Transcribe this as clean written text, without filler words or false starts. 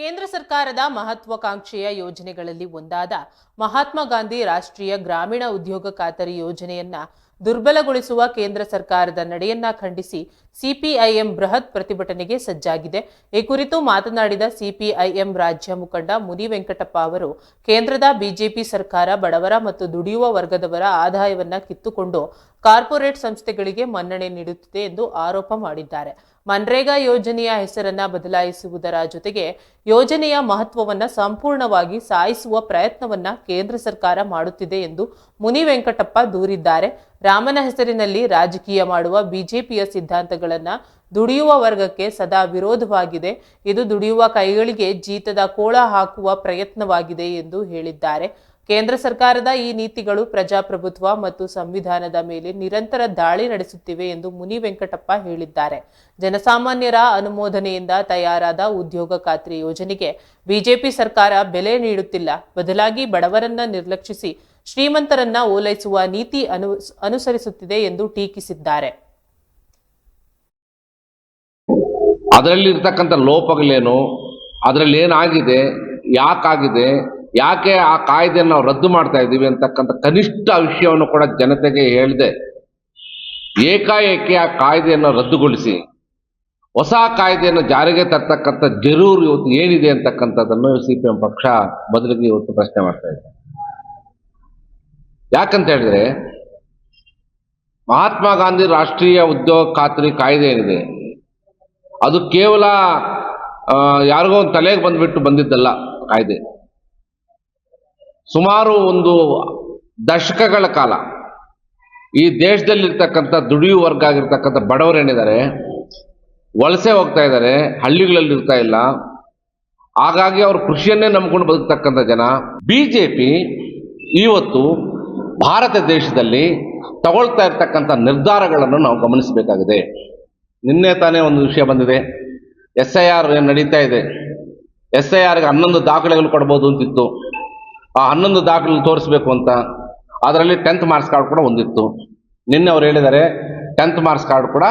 ಕೇಂದ್ರ ಸರ್ಕಾರದ ಮಹತ್ವಾಕಾಂಕ್ಷೆಯ ಯೋಜನೆಗಳಲ್ಲಿ ಒಂದಾದ ಮಹಾತ್ಮ ಗಾಂಧಿ ರಾಷ್ಟ್ರೀಯ ಗ್ರಾಮೀಣ ಉದ್ಯೋಗ ಖಾತರಿ ಯೋಜನೆಯನ್ನ ದುರ್ಬಲಗೊಳಿಸುವ ಕೇಂದ್ರ ಸರ್ಕಾರದ ನಡೆಯನ್ನ ಖಂಡಿಸಿ ಸಿಪಿಐಎಂ ಬೃಹತ್ ಪ್ರತಿಭಟನೆಗೆ ಸಜ್ಜಾಗಿದೆ. ಈ ಕುರಿತು ಮಾತನಾಡಿದ ಸಿಪಿಐಎಂ ರಾಜ್ಯ ಮುಖಂಡ ಮುನಿ ವೆಂಕಟಪ್ಪ ಅವರು, ಕೇಂದ್ರದ ಬಿಜೆಪಿ ಸರ್ಕಾರ ಬಡವರ ಮತ್ತು ದುಡಿಯುವ ವರ್ಗದವರ ಆದಾಯವನ್ನ ಕಿತ್ತುಕೊಂಡು ಕಾರ್ಪೊರೇಟ್ ಸಂಸ್ಥೆಗಳಿಗೆ ಮನ್ನಣೆ ನೀಡುತ್ತಿದೆ ಎಂದು ಆರೋಪ ಮಾಡಿದ್ದಾರೆ. ಮನ್ರೇಗಾ ಯೋಜನೆಯ ಹೆಸರನ್ನ ಬದಲಾಯಿಸುವುದರ ಜೊತೆಗೆ ಯೋಜನೆಯ ಮಹತ್ವವನ್ನ ಸಂಪೂರ್ಣವಾಗಿ ಸಾಯಿಸುವ ಪ್ರಯತ್ನವನ್ನ ಕೇಂದ್ರ ಸರ್ಕಾರ ಮಾಡುತ್ತಿದೆ ಎಂದು ಮುನಿ ವೆಂಕಟಪ್ಪ ದೂರಿದ್ದಾರೆ. ರಾಮನ ಹೆಸರಿನಲ್ಲಿ ರಾಜಕೀಯ ಮಾಡುವ ಬಿಜೆಪಿಯ ಸಿದ್ಧಾಂತಗಳನ್ನ ದುಡಿಯುವ ವರ್ಗಕ್ಕೆ ಸದಾ ವಿರೋಧವಾಗಿದೆ. ಇದು ದುಡಿಯುವ ಕೈಗಳಿಗೆ ಜೀತದ ಕೋಳ ಹಾಕುವ ಪ್ರಯತ್ನವಾಗಿದೆ ಎಂದು ಹೇಳಿದ್ದಾರೆ. ಕೇಂದ್ರ ಸರ್ಕಾರದ ಈ ನೀತಿಗಳು ಪ್ರಜಾಪ್ರಭುತ್ವ ಮತ್ತು ಸಂವಿಧಾನದ ಮೇಲೆ ನಿರಂತರ ದಾಳಿ ನಡೆಸುತ್ತಿವೆ ಎಂದು ಮುನಿ ವೆಂಕಟಪ್ಪ ಹೇಳಿದ್ದಾರೆ. ಜನಸಾಮಾನ್ಯರ ಅನುಮೋದನೆಯಿಂದ ತಯಾರಾದ ಉದ್ಯೋಗ ಖಾತ್ರಿ ಯೋಜನೆಗೆ ಬಿಜೆಪಿ ಸರ್ಕಾರ ಬೆಲೆ ನೀಡುತ್ತಿಲ್ಲ. ಬದಲಾಗಿ ಬಡವರನ್ನ ನಿರ್ಲಕ್ಷಿಸಿ ಶ್ರೀಮಂತರನ್ನ ಓಲೈಸುವ ನೀತಿ ಅನುಸರಿಸುತ್ತಿದೆ ಎಂದು ಟೀಕಿಸಿದ್ದಾರೆ. ಅದರಲ್ಲಿ ಇರ್ತಕ್ಕಂಥ ಲೋಪಗಳೇನು, ಅದರಲ್ಲಿ ಏನಾಗಿದೆ, ಯಾಕಾಗಿದೆ, ಯಾಕೆ ಆ ಕಾಯ್ದೆಯನ್ನು ನಾವು ರದ್ದು ಮಾಡ್ತಾ ಇದ್ದೀವಿ ಅಂತಕ್ಕಂಥ ಕನಿಷ್ಠ ವಿಷಯವನ್ನು ಕೂಡ ಜನತೆಗೆ ಹೇಳಿದೆ ಏಕಾಏಕಿ ಆ ಕಾಯ್ದೆಯನ್ನು ರದ್ದುಗೊಳಿಸಿ ಹೊಸ ಕಾಯ್ದೆಯನ್ನು ಜಾರಿಗೆ ತರ್ತಕ್ಕಂಥ ಜರೂರು ಇವತ್ತು ಏನಿದೆ ಅಂತಕ್ಕಂಥದ್ದನ್ನು ಸಿಪಿಎಂ ಪಕ್ಷ ಬದಲಿಗೆ ಇವತ್ತು ಪ್ರಶ್ನೆ ಮಾಡ್ತಾ ಇದೆ. ಯಾಕಂತ ಹೇಳಿದ್ರೆ, ಮಹಾತ್ಮ ಗಾಂಧಿ ರಾಷ್ಟ್ರೀಯ ಉದ್ಯೋಗ ಖಾತ್ರಿ ಕಾಯ್ದೆ ಏನಿದೆ ಅದು ಕೇವಲ ಯಾರಿಗೋ ಒಂದು ತಲೆಗೆ ಬಂದಿದ್ದಲ್ಲ. ಕಾಯ್ದೆ ಸುಮಾರು ಒಂದು ದಶಕಗಳ ಕಾಲ ಈ ದೇಶದಲ್ಲಿರ್ತಕ್ಕಂಥ ದುಡಿಯುವ ವರ್ಗ ಆಗಿರ್ತಕ್ಕಂಥ ಬಡವರೇನಿದ್ದಾರೆ ವಲಸೆ ಹೋಗ್ತಾ ಇದ್ದಾರೆ, ಹಳ್ಳಿಗಳಲ್ಲಿ ಇರ್ತಾ ಇಲ್ಲ. ಹಾಗಾಗಿ ಅವರು ಕೃಷಿಯನ್ನೇ ನಂಬಿಕೊಂಡು ಬದುಕ್ತಕ್ಕಂಥ ಜನ. ಬಿಜೆಪಿ ಇವತ್ತು ಭಾರತ ದೇಶದಲ್ಲಿ ತಗೊಳ್ತಾ ಇರ್ತಕ್ಕಂಥ ನಿರ್ಧಾರಗಳನ್ನು ನಾವು ಗಮನಿಸಬೇಕಾಗಿದೆ. ನಿನ್ನೆ ತಾನೇ ಒಂದು ವಿಷಯ ಬಂದಿದೆ, SIR ನಡೀತಾ ಇದೆ. SIRಗೆ 11 ದಾಖಲೆಗಳು ಕೊಡ್ಬೋದು ಅಂತಿತ್ತು. ಆ 11 ದಾಖಲೆ ತೋರಿಸ್ಬೇಕು ಅಂತ, ಅದರಲ್ಲಿ 10th ಮಾರ್ಕ್ಸ್ ಕಾರ್ಡ್ ಕೂಡ ಒಂದಿತ್ತು. ನಿನ್ನೆ ಅವ್ರು ಹೇಳಿದ್ದಾರೆ 10th ಮಾರ್ಕ್ಸ್ ಕಾರ್ಡ್ ಕೂಡ